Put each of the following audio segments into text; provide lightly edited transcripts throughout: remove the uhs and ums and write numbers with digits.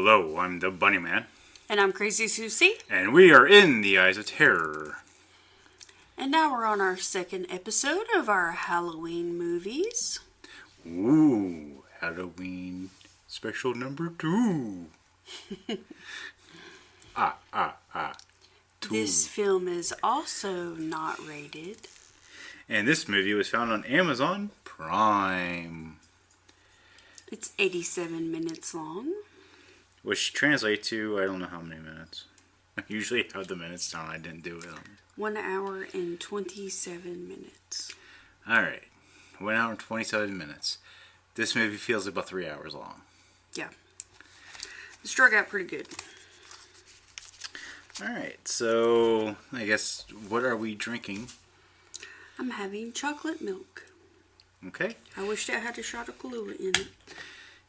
Hello, I'm the Bunny Man. And I'm Crazy Susie. And we are in the Eyes of Terror. And now we're on our second episode of our Halloween movies. Ooh, Halloween special number 2. Two. This film is also not rated. And this movie was found on Amazon Prime. It's 87 minutes long. Which translates to, I don't know how many minutes. I usually have the minutes down. I didn't do it. 1 hour and 27 minutes. Alright. 1 hour and 27 minutes. This movie feels about 3 hours long. Yeah. It's drug out pretty good. Alright, so I guess, what are we drinking? I'm having chocolate milk. Okay. I wished it had a shot of Kahlua in it.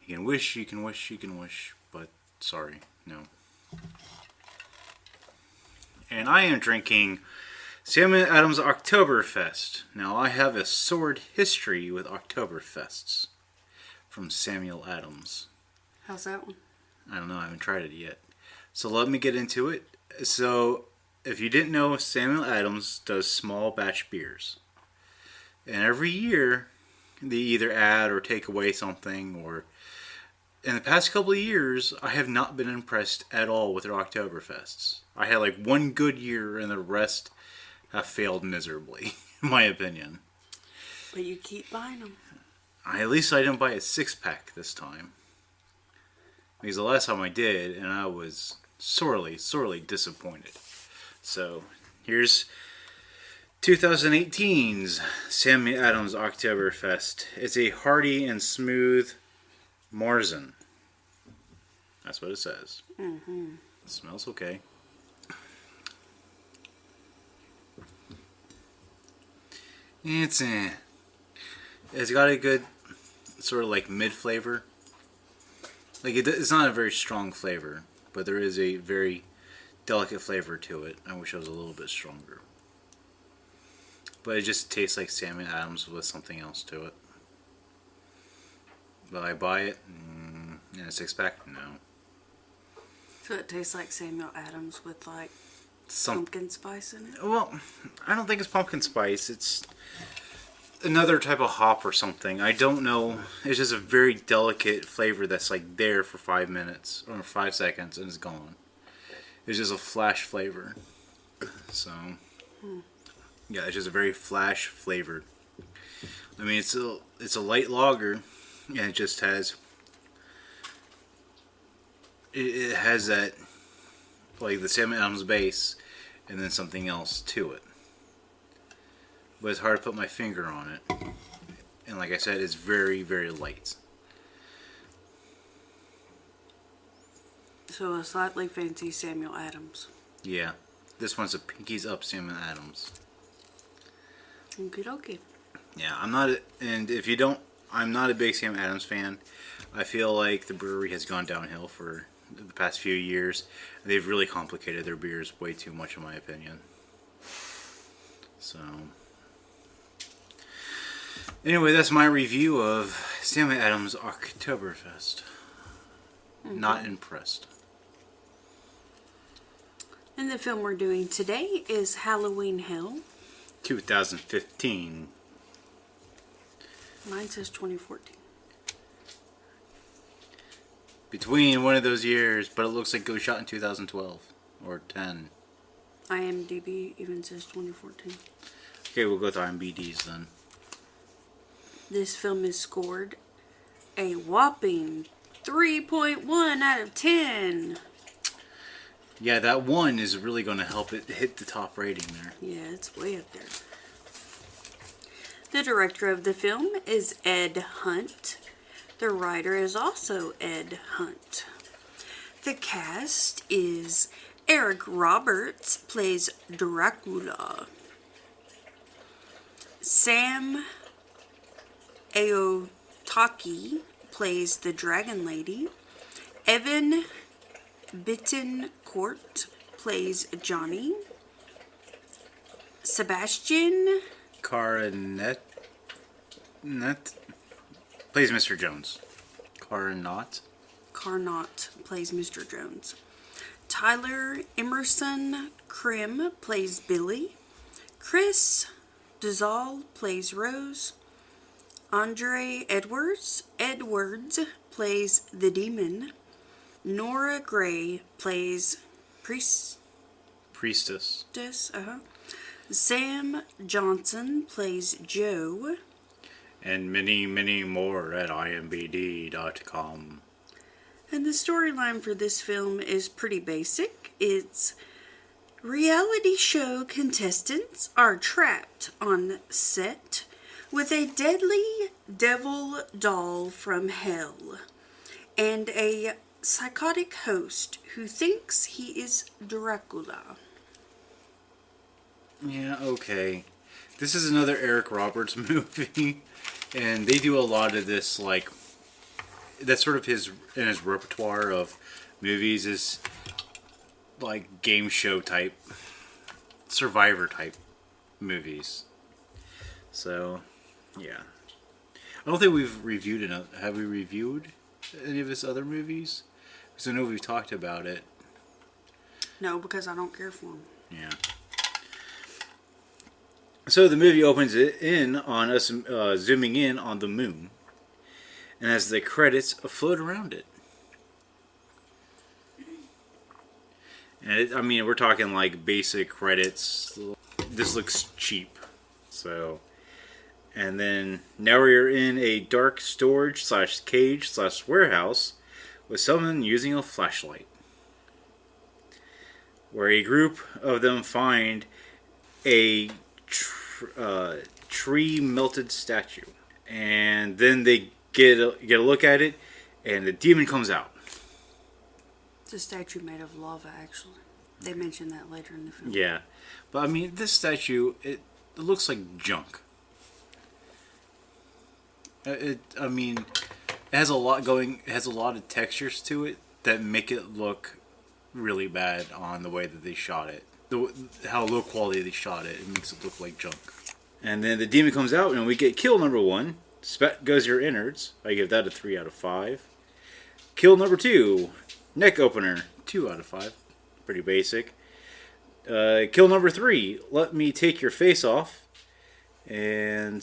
You can wish, you can wish, you can wish, but sorry, no. And I am drinking Samuel Adams Oktoberfest. Now, I have a sordid history with Oktoberfests from Samuel Adams. How's that one? I don't know, I haven't tried it yet. So let me get into it. So, if you didn't know, Samuel Adams does small batch beers. And every year, they either add or take away something, or... In the past couple of years, I have not been impressed at all with their Oktoberfests. I had like one good year, and the rest have failed miserably, in my opinion. But you keep buying them. At least I didn't buy a 6-pack this time. Because the last time I did, and I was sorely, sorely disappointed. So, here's 2018's Samuel Adams Oktoberfest. It's a hearty and smooth Marzen. That's what it says. Mm-hmm. It smells okay. It's got a good sort of like mid flavor. Like it's not a very strong flavor, but there is a very delicate flavor to it. I wish it was a little bit stronger. But it just tastes like Samuel Adams with something else to it. Will I buy it in a 6-pack? No. So it tastes like Samuel Adams with like pumpkin spice in it? Well, I don't think it's pumpkin spice. It's another type of hop or something. I don't know. It's just a very delicate flavor that's like there for 5 minutes or 5 seconds and it's gone. It's just a flash flavor. So, yeah, it's just a very flash flavored. I mean, it's a light lager. And it just has, it has that, like the Samuel Adams base, and then something else to it. But it's hard to put my finger on it. And like I said, it's very, very light. So a slightly fancy Samuel Adams. Yeah. This one's a Pinkies Up Samuel Adams. Okie dokie. Yeah, I'm not a big Sam Adams fan. I feel like the brewery has gone downhill for the past few years. They've really complicated their beers way too much, in my opinion. So, anyway, that's my review of Sam Adams Oktoberfest. Mm-hmm. Not impressed. And the film we're doing today is Halloween Hell. 2015. Mine says 2014. Between one of those years, but it looks like it was shot in 2012 or 10. IMDb even says 2014. Okay, we'll go to IMDb's then. This film is scored a whopping 3.1 out of 10. Yeah, that one is really going to help it hit the top rating there. Yeah, it's way up there. The director of the film is Ed Hunt. The writer is also Ed Hunt. The cast is Eric Roberts plays Dracula. Sam Aotaki plays the Dragon Lady. Evan Bittencourt plays Johnny. Sébastien Coronet plays Mr. Jones. Carnot plays Mr. Jones. Tyler Emerson Crim plays Billy. Kriss Dozal plays Rose. Andre Edwards plays the Demon. Nora Gray plays Priestess. Sam Johnson plays Joe. And many, many more at imbd.com. And the storyline for this film is pretty basic. It's reality show contestants are trapped on set with a deadly devil doll from hell and a psychotic host who thinks he is Dracula. Yeah, okay. This is another Eric Roberts movie, and they do a lot of this, like, that's sort of his repertoire of movies is like game show type, Survivor type movies. So, yeah. I don't think we've reviewed enough. Have we reviewed any of his other movies? Because I know we've talked about it. No, because I don't care for him. Yeah. So the movie opens it in on us zooming in on the moon, and as the credits float around it. And I mean, we're talking like basic credits. This looks cheap. So, and then now we're in a dark storage / cage / warehouse with someone using a flashlight, where a group of them find a tree melted statue, and then they get a look at it, and the demon comes out. It's a statue made of lava, actually. They mention that later in the film. Yeah, but I mean, this statue, it looks like junk. It has a lot going. It has a lot of textures to it that make it look really bad on the way that they shot it. How low quality they shot it. It makes it look like junk. And then the demon comes out, and we get kill number 1. Spat goes your innards. I give that a 3 out of 5. Kill number 2. Neck opener. 2 out of 5. Pretty basic. Kill number 3. Let me take your face off. And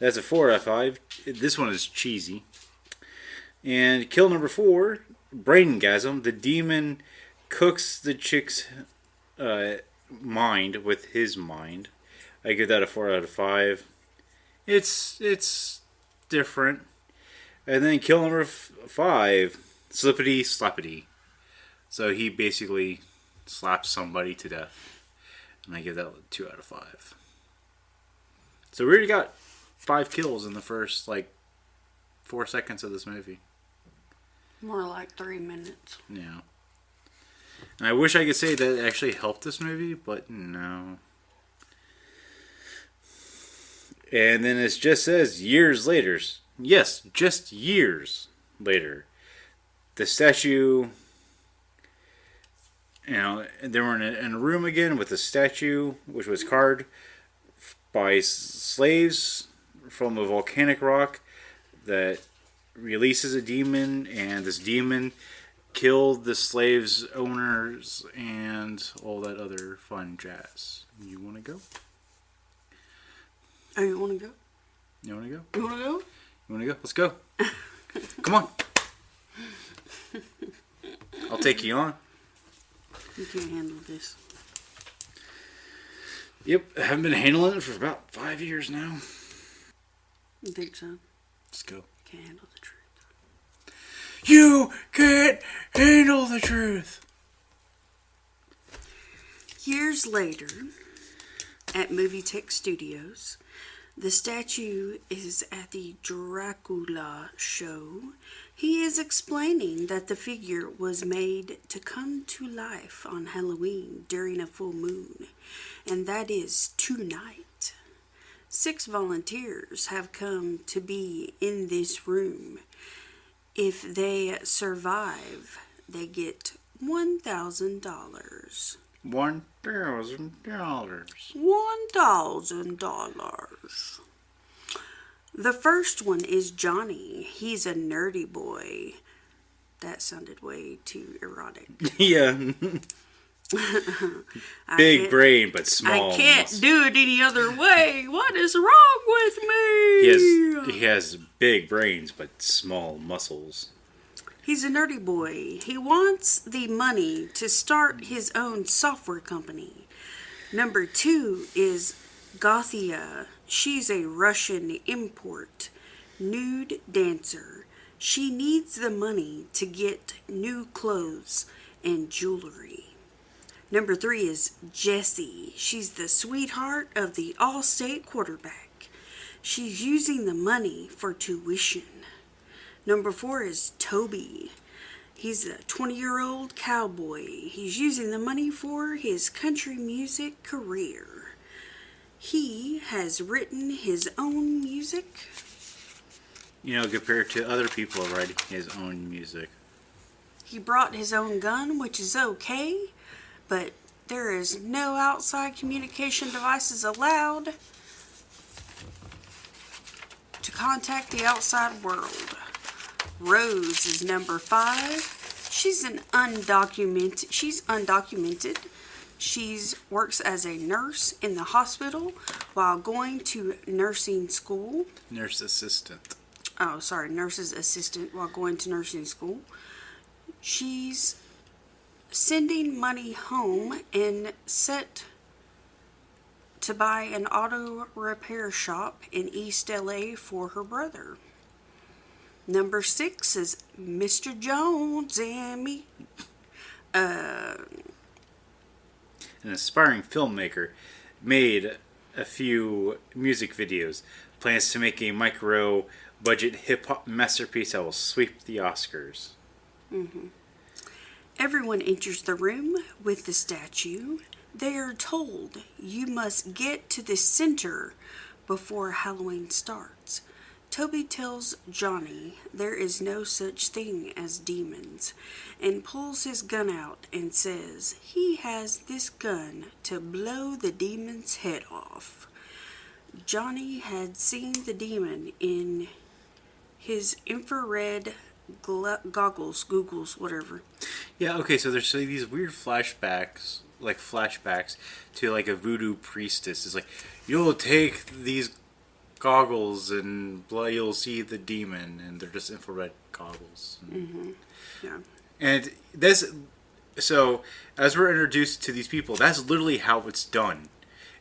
that's a 4 out of 5. This one is cheesy. And kill number 4. Braingasm. The demon cooks the chick's mind with his mind. I give that a 4 out of 5. It's different. And then kill number 5, Slippity Slappity. So he basically slaps somebody to death. And I give that a 2 out of 5. So we already got 5 kills in the first, 4 seconds of this movie. More like 3 minutes. Yeah. And I wish I could say that it actually helped this movie, but no. And then it just says years later. Yes, just years later. The statue, they were in a room again with a statue, which was carved by slaves from a volcanic rock that releases a demon, and this demon killed the slaves' owners and all that other fun jazz. You want to go? Oh, you want to go? You want to go? You want to go? You want to go? Let's go. Come on. I'll take you on. You can't handle this. Yep, I haven't been handling it for about 5 years now. You think so? Let's go. Can't handle the truth. You can't handle the truth. Years later, at Movie Tech Studios, the statue is at the Dracula show. He is explaining that the figure was made to come to life on Halloween during a full moon, and that is tonight. 6 volunteers have come to be in this room. If they survive, they get $1,000. $1,000. $1,000. The first one is Johnny. He's a nerdy boy. That sounded way too erotic. Yeah. Big brain, but small. I can't do it any other way. What is wrong with me? He has big brains, but small muscles. He's a nerdy boy. He wants the money to start his own software company. Number 2 is Gothia. She's a Russian import, nude dancer. She needs the money to get new clothes and jewelry. Number 3 is Jessie. She's the sweetheart of the All-State quarterback. She's using the money for tuition. Number 4 is Toby. He's a 20-year-old cowboy. He's using the money for his country music career. He has written his own music. You know, compared to other people writing his own music. He brought his own gun, which is okay, but there is no outside communication devices allowed to contact the outside world. Rose is number 5. She's undocumented. She works as a nurse in the hospital while going to nursing school. Nurse assistant. Oh, sorry, nurse's assistant while going to nursing school. She's sending money home and set to buy an auto repair shop in East LA for her brother. Number 6 is Mr. Jones and me. An aspiring filmmaker, made a few music videos. Plans to make a micro-budget hip-hop masterpiece that will sweep the Oscars. Mm-hmm. Everyone enters the room with the statue. They are told you must get to the center before Halloween starts. Toby tells Johnny there is no such thing as demons and pulls his gun out and says he has this gun to blow the demon's head off. Johnny had seen the demon in his infrared goggles, whatever. Yeah, okay, so there's these weird flashbacks to like a voodoo priestess. It's like, you'll take these goggles and you'll see the demon, and they're just infrared goggles. Mm-hmm. Yeah. And this, so as we're introduced to these people, that's literally how it's done.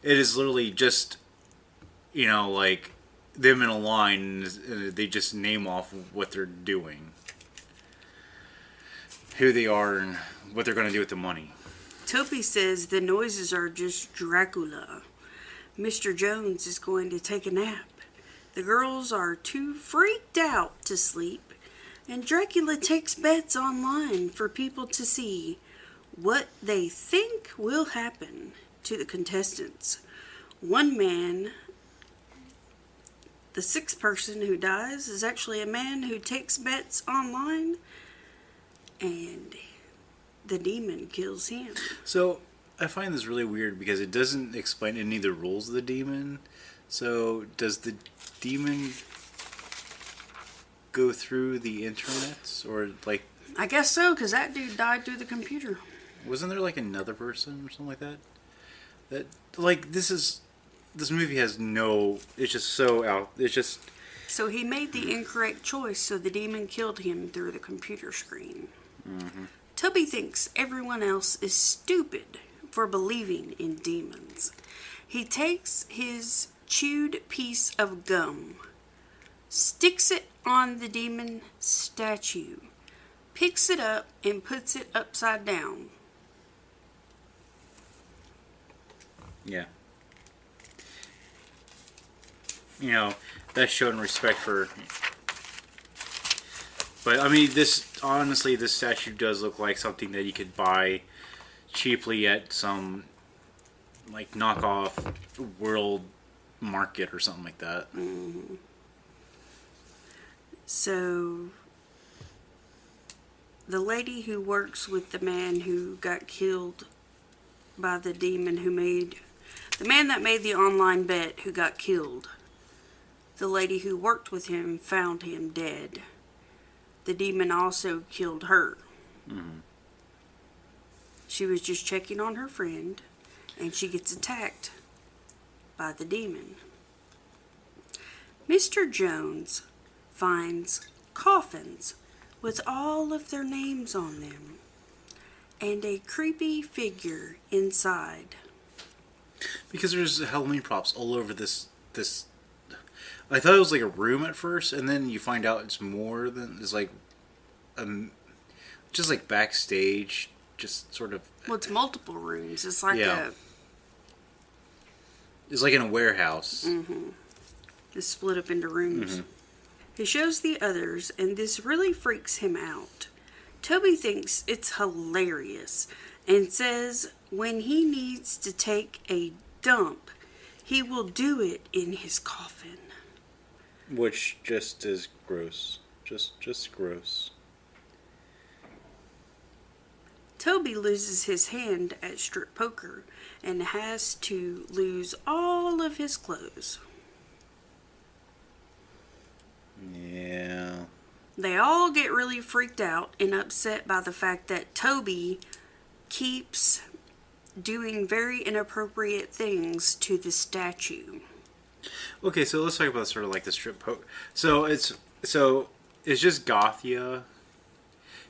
It is literally just, you know, like them in a line, and they just name off what they're doing, who they are, and what they're going to do with the money. Toby says the noises are just Dracula. Mr. Jones is going to take a nap. The girls are too freaked out to sleep, and Dracula takes bets online for people to see what they think will happen to the contestants. One man, the 6th person who dies, is actually a man who takes bets online, and the demon kills him. So I find this really weird because it doesn't explain any of the rules of the demon. So does the demon go through the internet, or like? I guess so, because that dude died through the computer. Wasn't there like another person or something like that? That like this movie has no. It's just so out. It's just. So he made the incorrect choice, so the demon killed him through the computer screen. Mm-hmm. Tubby thinks everyone else is stupid for believing in demons. He takes his chewed piece of gum, sticks it on the demon statue, picks it up and puts it upside down. Yeah. You know, that's showing respect for. But I mean, this statue does look like something that you could buy cheaply at some like knockoff world market or something like that. Mm-hmm. So the lady who works with the man who got killed by the demon the man that made the online bet who got killed, The lady who worked with him found him dead. The demon also killed her. Mm-hmm. She was just checking on her friend, and she gets attacked by the demon. Mr. Jones finds coffins with all of their names on them and a creepy figure inside. Because there's Halloween props all over this. I thought it was like a room at first, and then you find out it's more than it's like, just like backstage, just sort of. Well, it's multiple rooms. It's like It's like in a warehouse. Mm-hmm. It's split up into rooms. Mm-hmm. He shows the others, and this really freaks him out. Toby thinks it's hilarious and says when he needs to take a dump, he will do it in his coffin. Which just is gross. Just gross. Toby loses his hand at strip poker and has to lose all of his clothes. Yeah. They all get really freaked out and upset by the fact that Toby keeps doing very inappropriate things to the statue. Okay, so let's talk about sort of like the strip poker. So it's just Gothia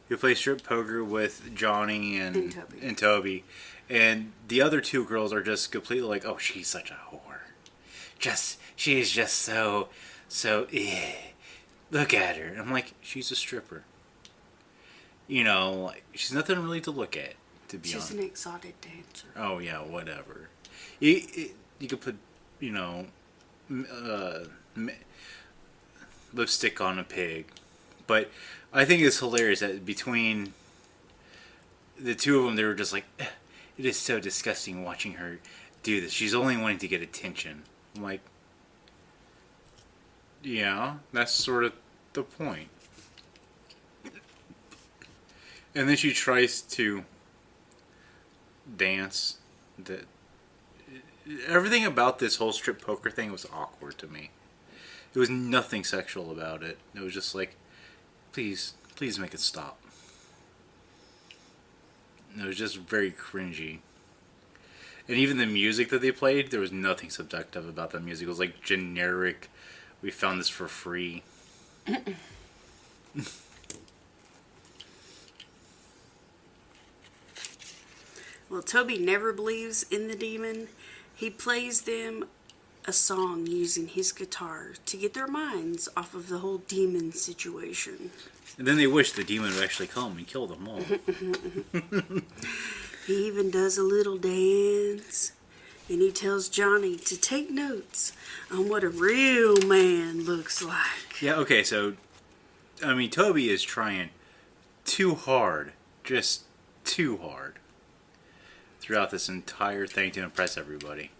who plays strip poker with Johnny and Toby. And the other two girls are just completely like, oh, she's such a whore. She is just so look at her. I'm like, she's a stripper. You know, like, she's nothing really to look at, to be honest. She's an exotic dancer. Oh, yeah, whatever. You could put, lipstick on a pig. But I think it's hilarious that between the two of them, they were just like, it is so disgusting watching her do this. She's only wanting to get attention. I'm like, yeah, that's sort of the point. And then she tries to dance. Everything about this whole strip poker thing was awkward to me. There was nothing sexual about it. It was just like, please make it stop. It was just very cringy. And even the music that they played, there was nothing seductive about the music. It was like generic, we found this for free. Well, Toby never believes in the demon. He plays them a song using his guitar to get their minds off of the whole demon situation. And then they wish the demon would actually come and kill them all. He even does a little dance, and he tells Johnny to take notes on what a real man looks like. Yeah, okay, so, I mean, Toby is trying too hard, just too hard, throughout this entire thing to impress everybody.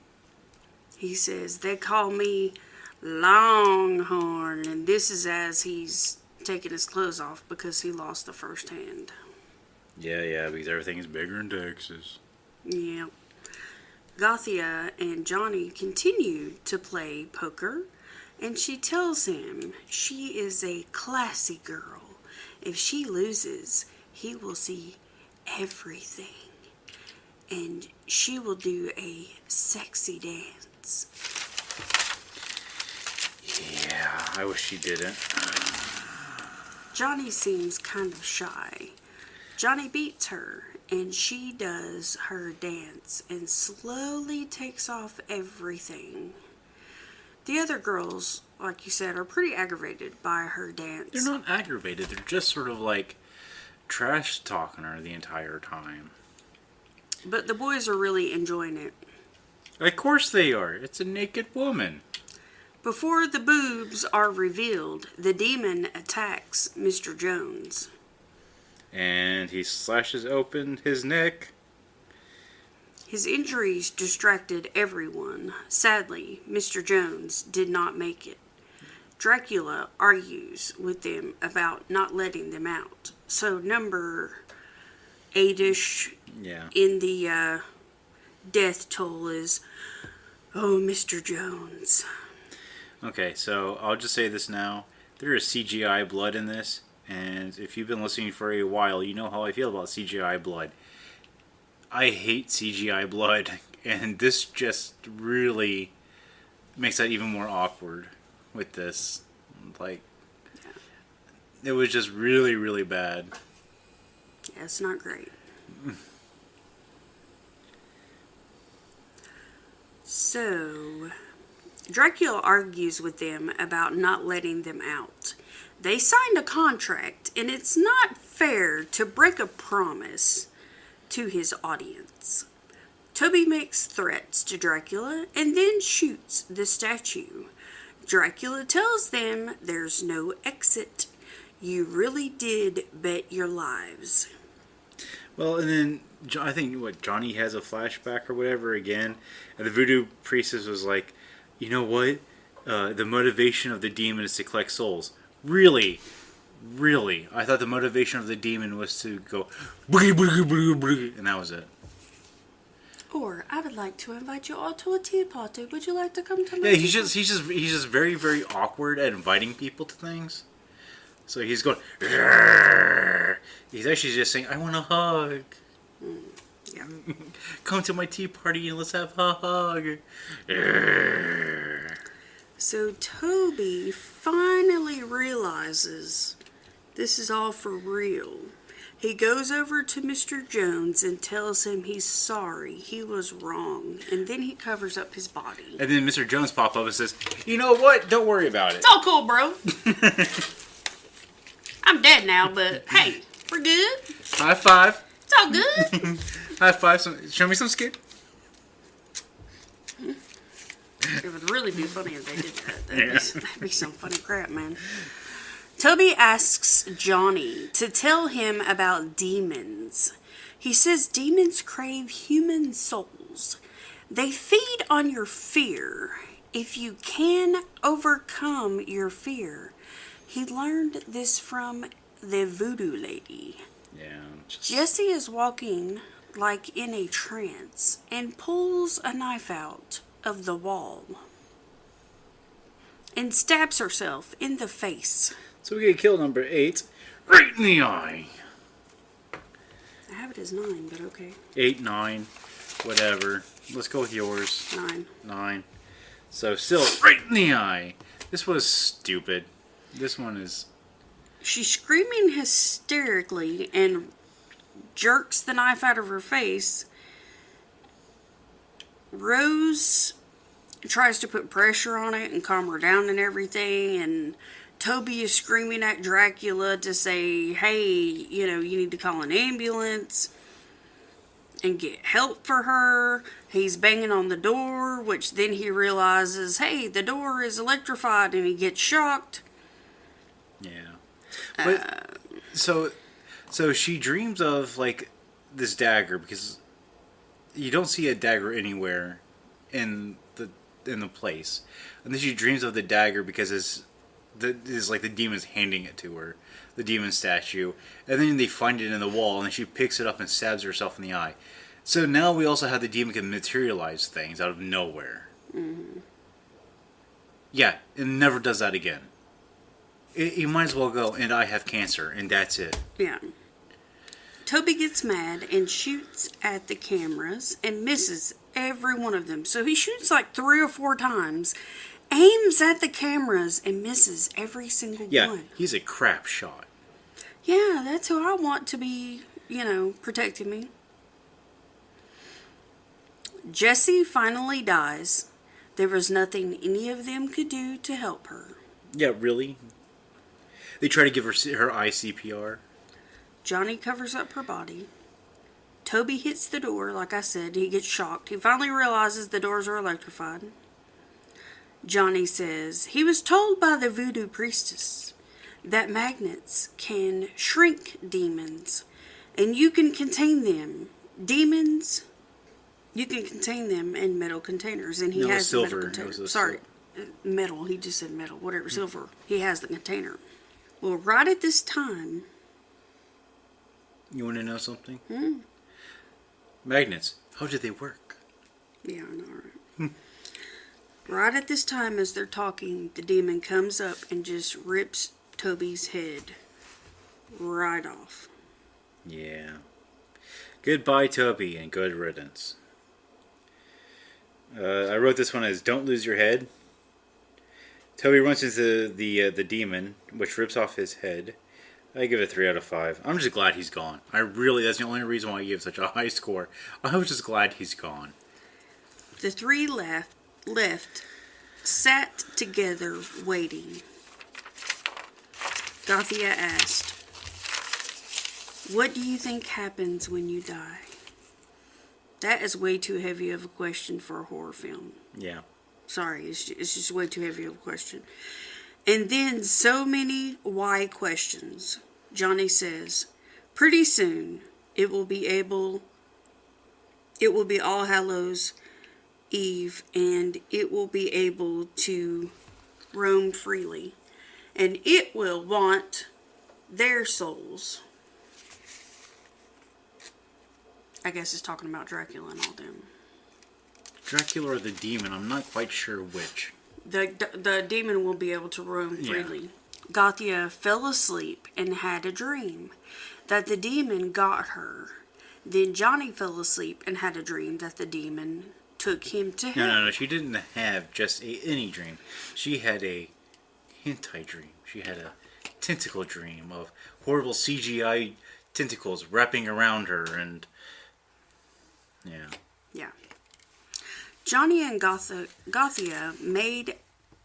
He says, they call me Longhorn, and this is as he's taking his clothes off because he lost the first hand. Yeah, because everything is bigger in Texas. Yeah. Gothia and Johnny continue to play poker, and she tells him she is a classy girl. If she loses, he will see everything, and she will do a sexy dance. Yeah, I wish she didn't. Johnny seems kind of shy. Johnny beats her, and she does her dance and slowly takes off everything. The other girls, like you said, are pretty aggravated by her dance. They're not aggravated. They're just sort of like trash talking her the entire time. But the boys are really enjoying it. Of course they are. It's a naked woman. Before the boobs are revealed, the demon attacks Mr. Jones. And he slashes open his neck. His injuries distracted everyone. Sadly, Mr. Jones did not make it. Dracula argues with them about not letting them out. So number 8-ish in the death toll is, oh, Mr. Jones. Okay, so I'll just say this now. There is CGI blood in this, and if you've been listening for a while, you know how I feel about CGI blood. I hate CGI blood, and this just really makes that even more awkward with this. Like, it was just really, really bad. Yeah, it's not great. So, Dracula argues with them about not letting them out. They signed a contract, and it's not fair to break a promise to his audience. Toby makes threats to Dracula and then shoots the statue. Dracula tells them there's no exit. You really did bet your lives. Well, and then I think Johnny has a flashback or whatever again, and the voodoo priestess was like, "You know what? The motivation of the demon is to collect souls." Really, really, I thought the motivation of the demon was to go boogie boogie boogie boogie, and that was it. Or, I would like to invite you all to a tea party. Would you like to come to my Yeah, tea he's just very, very awkward at inviting people to things. So he's going. "Rrrr." He's actually just saying, "I want a hug. Yeah. Come to my tea party and let's have a hug." Rrrr. So Toby finally realizes this is all for real. He goes over to Mr. Jones and tells him he's sorry, he was wrong, and then he covers up his body. And then Mr. Jones pops up and says, "You know what? Don't worry about it." It's all cool, bro. I'm dead now, but hey, we're good. High five. It's all good. High five. Show me some skin. It would really be funny if they did that. That'd be some funny crap, man. Toby asks Johnny to tell him about demons. He says demons crave human souls. They feed on your fear. If you can overcome your fear. He learned this from the voodoo lady. Yeah. Jessie is walking like in a trance and pulls a knife out of the wall and stabs herself in the face. So we get kill number 8, right in the eye. I have it as 9, but okay. 8, 9, whatever. Let's go with yours. 9. 9. So still right in the eye. This was stupid. This one is... She's screaming hysterically and jerks the knife out of her face. Rose tries to put pressure on it and calm her down and everything, and Toby is screaming at Dracula to say, hey, you need to call an ambulance and get help for her. He's banging on the door, which then he realizes, hey, the door is electrified, and he gets shocked. Yeah. But, so she dreams of, like, this dagger, because you don't see a dagger anywhere in the place. And then she dreams of the dagger because it's like the demon's handing it to her, the demon statue. And then they find it in the wall, and she picks it up and stabs herself in the eye. So now we also have the demon can materialize things out of nowhere. Mm-hmm. Yeah, it never does that again. You might as well go, and I have cancer, and that's it. Yeah. Toby gets mad and shoots at the cameras and misses every one of them. So he shoots like 3 or 4 times, aims at the cameras, and misses every single one. Yeah, he's a crap shot. Yeah, that's who I want to be, protecting me. Jessie finally dies. There was nothing any of them could do to help her. Yeah, really? They try to give her eye CPR. Johnny covers up her body. Toby hits the door, like I said. He gets shocked. He finally realizes the doors are electrified. Johnny says he was told by the voodoo priestess that magnets can shrink demons, and you can contain them. Demons, you can contain them in metal containers, and he has the metal container. Sorry, metal. He just said metal. Whatever, silver. He has the container. Well, right at this time... You want to know something? Hmm? Magnets. How do they work? Yeah, I know, right? Right at this time, as they're talking, the demon comes up and just rips Toby's head right off. Yeah. Goodbye, Toby, and good riddance. I wrote this one as "Don't lose your head." Toby runs into the demon, which rips off his head. I give it a 3 out of 5. I'm just glad he's gone. That's the only reason why I gave such a high score. I was just glad he's gone. The three left sat together waiting. Gothia asked, "What do you think happens when you die?" That is way too heavy of a question for a horror film. Yeah. Sorry, it's just way too heavy of a question. And then so many why questions. Johnny says, "Pretty soon it will be All Hallows Eve, and it will be able to roam freely, and it will want their souls." I guess it's talking about Dracula and all them. Dracula or the demon, I'm not quite sure which. The demon will be able to roam freely. Yeah. Gothia fell asleep and had a dream that the demon got her. Then Johnny fell asleep and had a dream that the demon took him to hell. No. She didn't have just any dream. She had a hentai dream. She had a tentacle dream of horrible CGI tentacles wrapping around her and... Yeah. Yeah. Johnny and Gothia made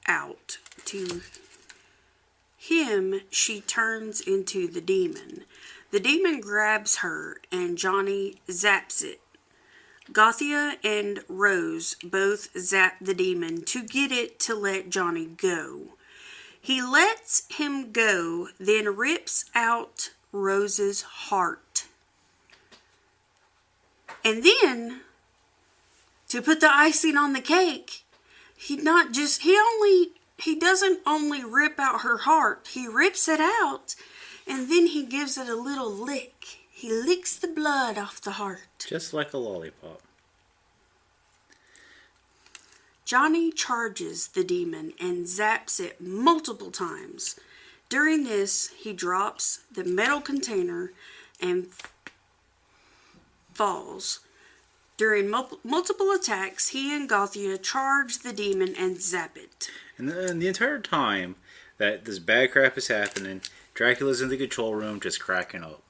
out. To him, she turns into the demon. The demon grabs her and Johnny zaps it. Gothia and Rose both zap the demon to get it to let Johnny go. He lets him go, then rips out Rose's heart. And then, to put the icing on the cake, he doesn't only rip out her heart, he rips it out, and then he gives it a little lick. He licks the blood off the heart. Just like a lollipop. Johnny charges the demon and zaps it multiple times. During this, he drops the metal container and falls. During multiple attacks, he and Gothia charge the demon and zap it. And the entire time that this bad crap is happening, Dracula's in the control room just cracking up.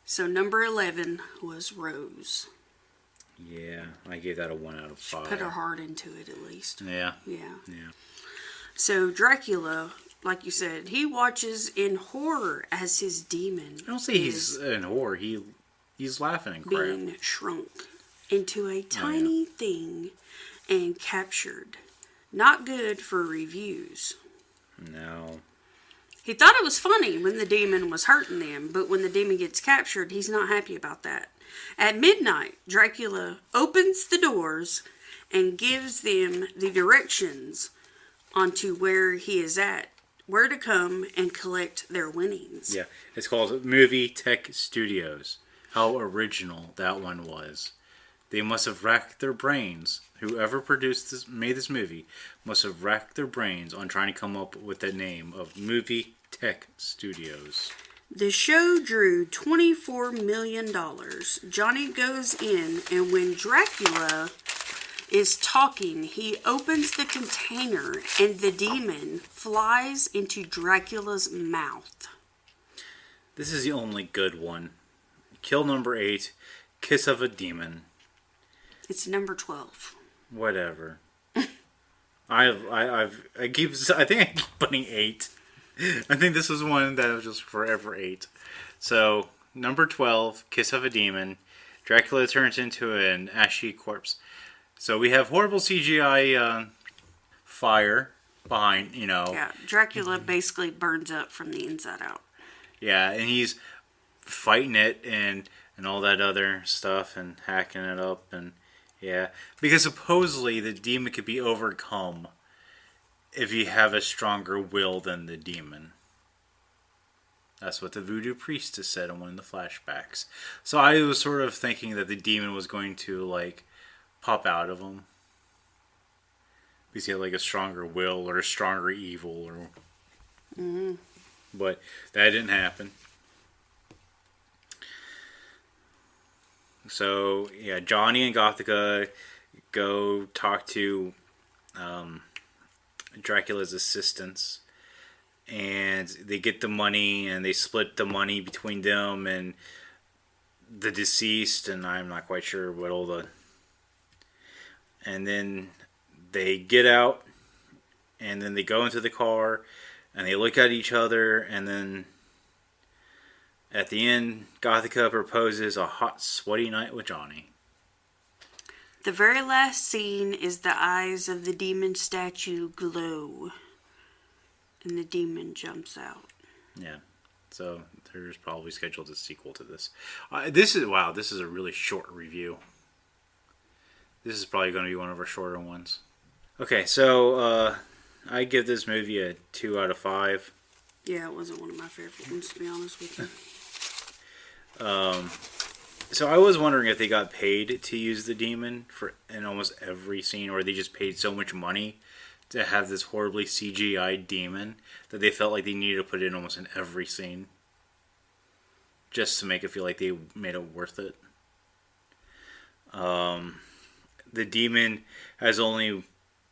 So number 11 was Rose. Yeah, I gave that a 1 out of 5. She put her heart into it at least. Yeah. Yeah. So Dracula, like you said, he watches in horror as his demon. I don't say he's in horror. He's laughing and crap. Being shrunk into a tiny thing and captured. Not good for reviews. No. He thought it was funny when the demon was hurting them, but when the demon gets captured, he's not happy about that. At midnight, Dracula opens the doors and gives them the directions onto where he is at, where to come and collect their winnings. Yeah, it's called Movie Tech Studios. How original that one was. They must have racked their brains. Whoever made this movie must have racked their brains on trying to come up with the name of Movie Tech Studios. The show drew $24 million. Johnny goes in, and when Dracula is talking, he opens the container, and the demon flies into Dracula's mouth. This is the only good one. Kill number 8, Kiss of a Demon. It's number 12. Whatever. I think I keep putting 8. I think this was one that was just forever 8. So, number 12, Kiss of a Demon. Dracula turns into an ashy corpse. So we have horrible CGI fire behind, Yeah, Dracula basically burns up from the inside out. Yeah, and he's fighting it and all that other stuff and hacking it up and yeah. Because supposedly the demon could be overcome if you have a stronger will than the demon. That's what the voodoo priestess said in one of the flashbacks. So I was sort of thinking that the demon was going to, pop out of him. Because he had like a stronger will or a stronger evil, or. But that didn't happen. So yeah, Johnny and Gothica go talk to Dracula's assistants, and they get the money, and they split the money between them and the deceased, and I'm not quite sure what all the. And then they get out, and then they go into the car, and they look at each other, and then at the end, Gothica proposes a hot, sweaty night with Johnny. The very last scene is the eyes of the demon statue glow, and the demon jumps out. Yeah, so there's probably scheduled a sequel to this. This is a really short review. This is probably going to be one of our shorter ones. Okay, so I give this movie a 2 out of 5. Yeah, it wasn't one of my favorite ones, to be honest with you. So I was wondering if they got paid to use the demon in almost every scene, or they just paid so much money to have this horribly CGI demon that they felt like they needed to put it in almost in every scene, just to make it feel like they made it worth it. The demon has only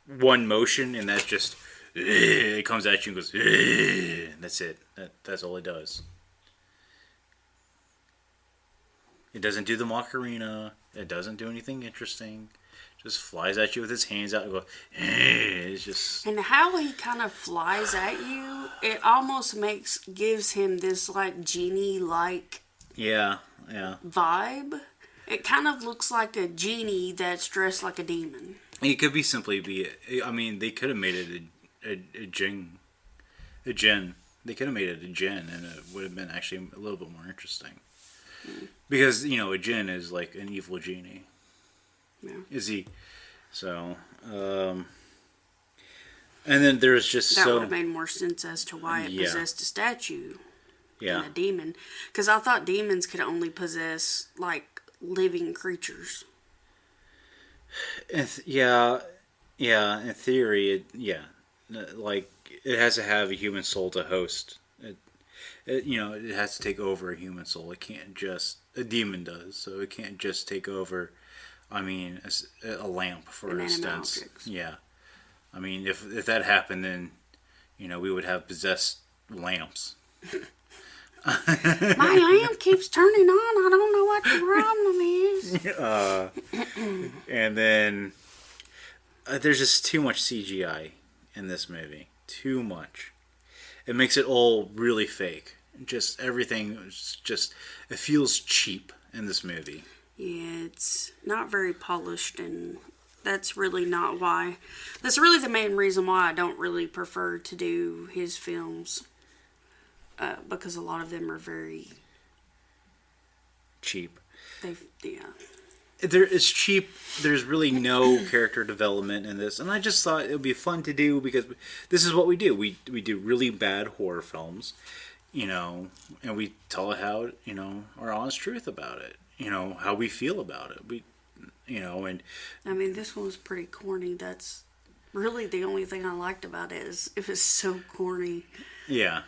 one motion, and that's just it comes at you and goes. That's it. That's all it does. It doesn't do the Macarena. It doesn't do anything interesting. Just flies at you with its hands out and goes. It's just. And how he kind of flies at you, it almost gives him this like genie-like. Yeah. Vibe. It kind of looks like a genie that's dressed like a demon. It could be simply I mean, they could have made it a djinn. A djinn. They could have made it a djinn, and it would have been actually a little bit more interesting. Because, a djinn is like an evil genie. Yeah. Is he? So, and then there's just that would have made more sense as to why it possessed a statue than a demon. Because I thought demons could only possess, like, living creatures. In theory, like, it has to have a human soul to host. It has to take over a human soul. It can't just... A demon does, so it can't just take over, a lamp, for instance. Objects. Yeah. I mean, if that happened, then, we would have possessed lamps. My lamp keeps turning on. I don't know what the problem is. And then, there's just too much CGI in this movie. Too much. It makes it all really fake. Just everything it feels cheap in this movie. Yeah, it's not very polished, and that's really not why. That's really the main reason why I don't really prefer to do his films. Because a lot of them are very cheap. It's cheap. There's really no character development in this, and I just thought it would be fun to do because this is what we do. We do really bad horror films, and we tell how our honest truth about it. How we feel about it. And I mean, this one was pretty corny. That's really the only thing I liked about it is it was so corny. Yeah.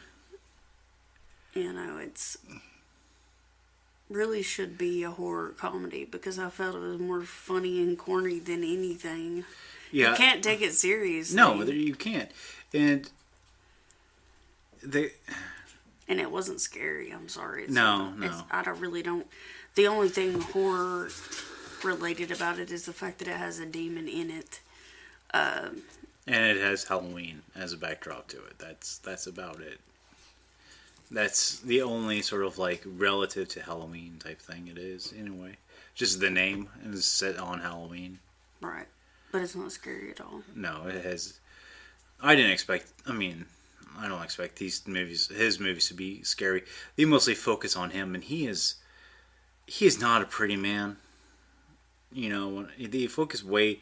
It's really should be a horror comedy because I felt it was more funny and corny than anything. Yeah. You can't take it seriously. No, you can't. And it wasn't scary. I'm sorry. No. I don't. The only thing horror related about it is the fact that it has a demon in it. And it has Halloween as a backdrop to it. That's about it. That's the only sort of like relative to Halloween type thing it is, anyway. Just the name is set on Halloween. Right. But it's not scary at all. No, it has... I don't expect his movies to be scary. They mostly focus on him, and he is not a pretty man. They focus way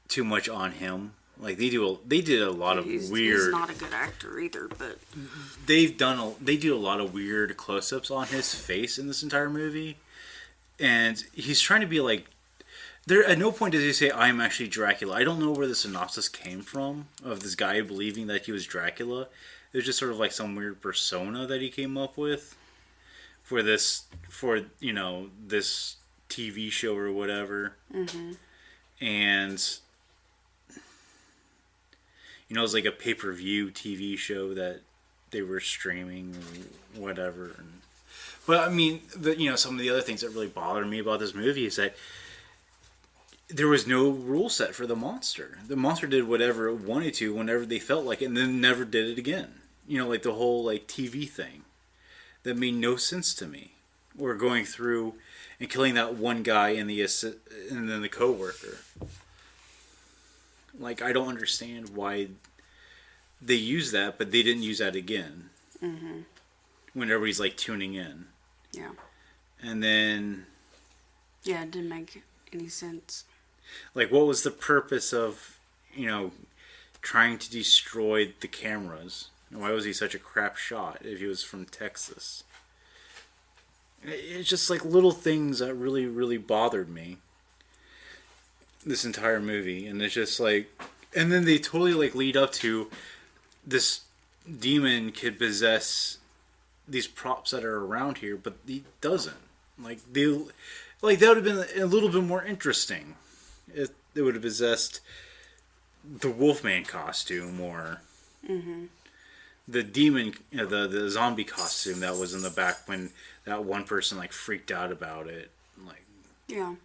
too much on him. Like they did a lot of weird. He's not a good actor either, but they do a lot of weird close-ups on his face in this entire movie, and he's trying to be like There, at no point does he say, "I'm actually Dracula." I don't know where the synopsis came from of this guy believing that he was Dracula. It was just sort of like some weird persona that he came up with for this, this TV show or whatever. Mm-hmm. And it was like a pay-per-view TV show that they were streaming or whatever. But I mean, some of the other things that really bothered me about this movie is that there was no rule set for the monster. The monster did whatever it wanted to whenever they felt like it, and then never did it again. Like the whole TV thing that made no sense to me. Or going through and killing that one guy and then the coworker. Like, I don't understand why they use that, but they didn't use that again. Mm-hmm. When everybody's tuning in. Yeah. And then. Yeah, it didn't make any sense. What was the purpose of, trying to destroy the cameras? And why was he such a crap shot if he was from Texas? It's just little things that really, really bothered me. This entire movie. And it's just and then they totally lead up to this demon could possess these props that are around here, but he doesn't. That would have been a little bit more interesting. It would have possessed the Wolfman costume or the demon, the zombie costume that was in the back when that one person freaked out about it. Yeah.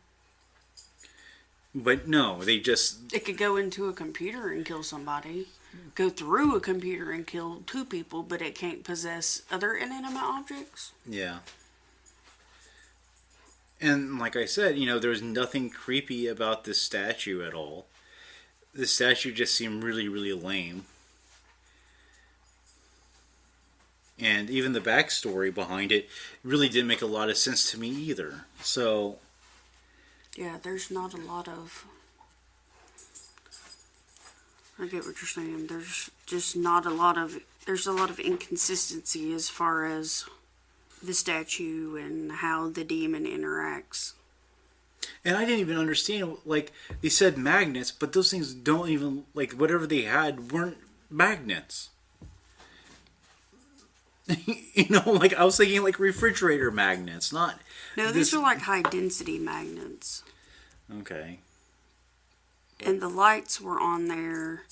But no, they just... It could go into a computer and kill somebody. Go through a computer and kill two people, but it can't possess other inanimate objects. Yeah. And like I said, there was nothing creepy about this statue at all. The statue just seemed really, really lame. And even the backstory behind it really didn't make a lot of sense to me either. So... Yeah, there's not a lot of... I get what you're saying. There's just not a lot of... There's a lot of inconsistency as far as the statue and how the demon interacts. And I didn't even understand, they said magnets, but those things don't even, whatever they had weren't magnets. I was thinking refrigerator magnets, not... No, these are high-density magnets. Okay. And the lights were on there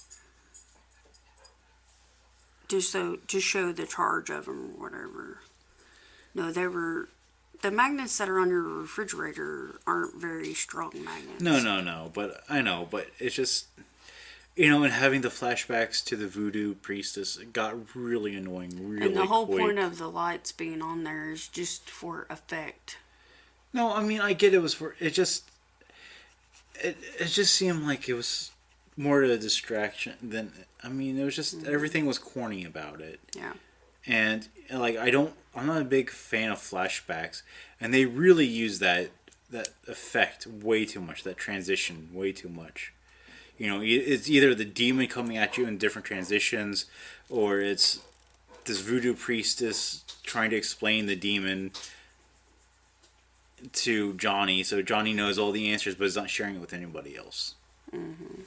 to show the charge of them or whatever. No, they were... The magnets that are on your refrigerator aren't very strong magnets. No. But I know, but it's just... and having the flashbacks to the voodoo priestess, it got really annoying really quick. And the whole point of the lights being on there is just for effect. No, I mean, I get it was for... It just seemed like it was more of a distraction than... I mean, it was just... Mm-hmm. Everything was corny about it. Yeah. And, I'm not a big fan of flashbacks. And they really use that effect way too much. That transition way too much. It's either the demon coming at you in different transitions, or it's this voodoo priestess trying to explain the demon to Johnny, so Johnny knows all the answers, but is not sharing it with anybody else. Mm-hmm.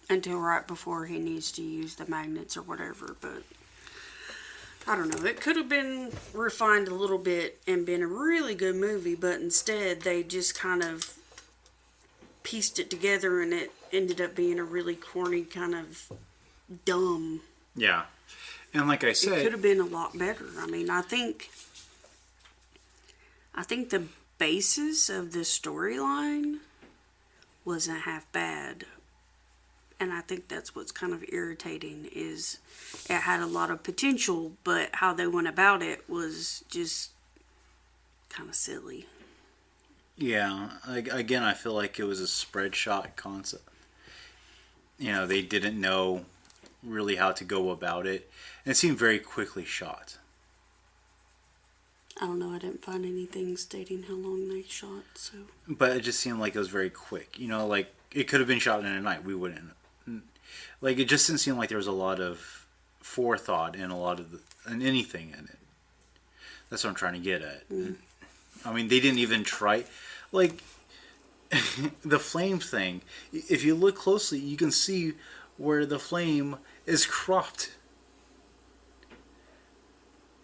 Until right before he needs to use the magnets or whatever, but... I don't know. It could have been refined a little bit and been a really good movie, but instead they just kind of pieced it together and it ended up being a really corny kind of dumb. Yeah. And like I said... It could have been a lot better. I mean, I think the basis of the storyline wasn't half bad. And I think that's what's kind of irritating is it had a lot of potential, but how they went about it was just kind of silly. Yeah. Again, I feel like it was a spread shot concept. They didn't know really how to go about it. And it seemed very quickly shot. I don't know. I didn't find anything stating how long they shot, so... But it just seemed like it was very quick. It could have been shot in a night. We wouldn't... it just didn't seem like there was a lot of forethought and a lot of and anything in it. That's what I'm trying to get at. Mm. I mean, they didn't even try. Like, the flame thing. If you look closely, you can see where the flame is cropped.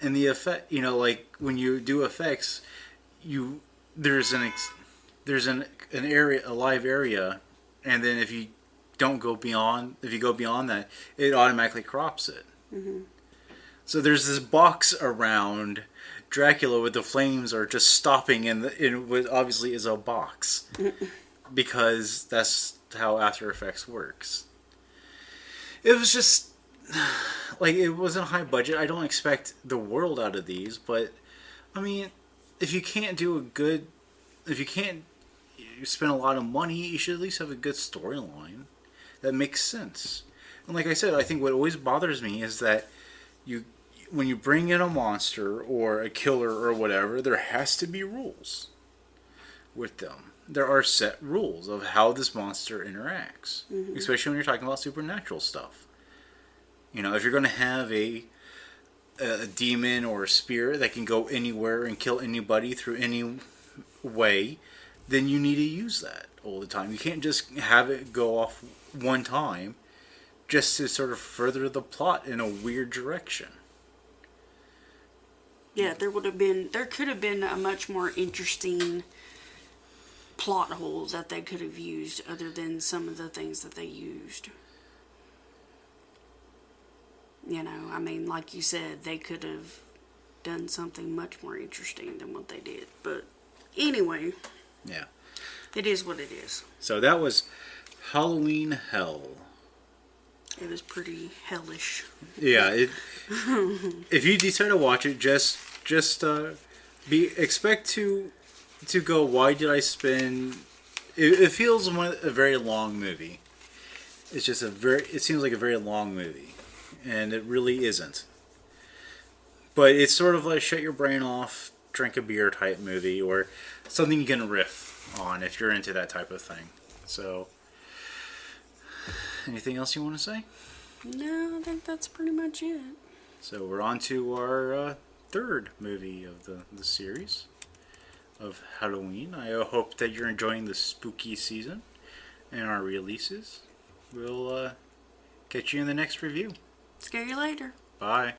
And the effect, like when you do effects, there's an area, a live area, and then if you go beyond that, it automatically crops it. Mm-hmm. So there's this box around Dracula with the flames are just stopping in what obviously is a box. Because that's how After Effects works. It was just like, it wasn't high budget. I don't expect the world out of these, but I mean, if you can't spend a lot of money, you should at least have a good storyline that makes sense. And like I said, I think what always bothers me is that when you bring in a monster or a killer or whatever, there has to be rules with them. There are set rules of how this monster interacts, especially when you're talking about supernatural stuff. If you're going to have a demon or a spirit that can go anywhere and kill anybody through any way, then you need to use that all the time. You can't just have it go off one time just to sort of further the plot in a weird direction. Yeah, there could have been a much more interesting plot holes that they could have used other than some of the things that they used. I mean, like you said, they could have done something much more interesting than what they did. But anyway, yeah, it is what it is. So that was Halloween Hell. It was pretty hellish. Yeah, if you decide to watch it, just expect to go. Why did I spend? It feels a very long movie. It's just it seems like a very long movie, and it really isn't. But it's sort of like shut your brain off, drink a beer type movie, or something you can riff on if you're into that type of thing. So, anything else you want to say? No, I think that's pretty much it. So we're on to our third movie of the series of Halloween. I hope that you're enjoying the spooky season and our releases. We'll catch you in the next review. Scare you later. Bye.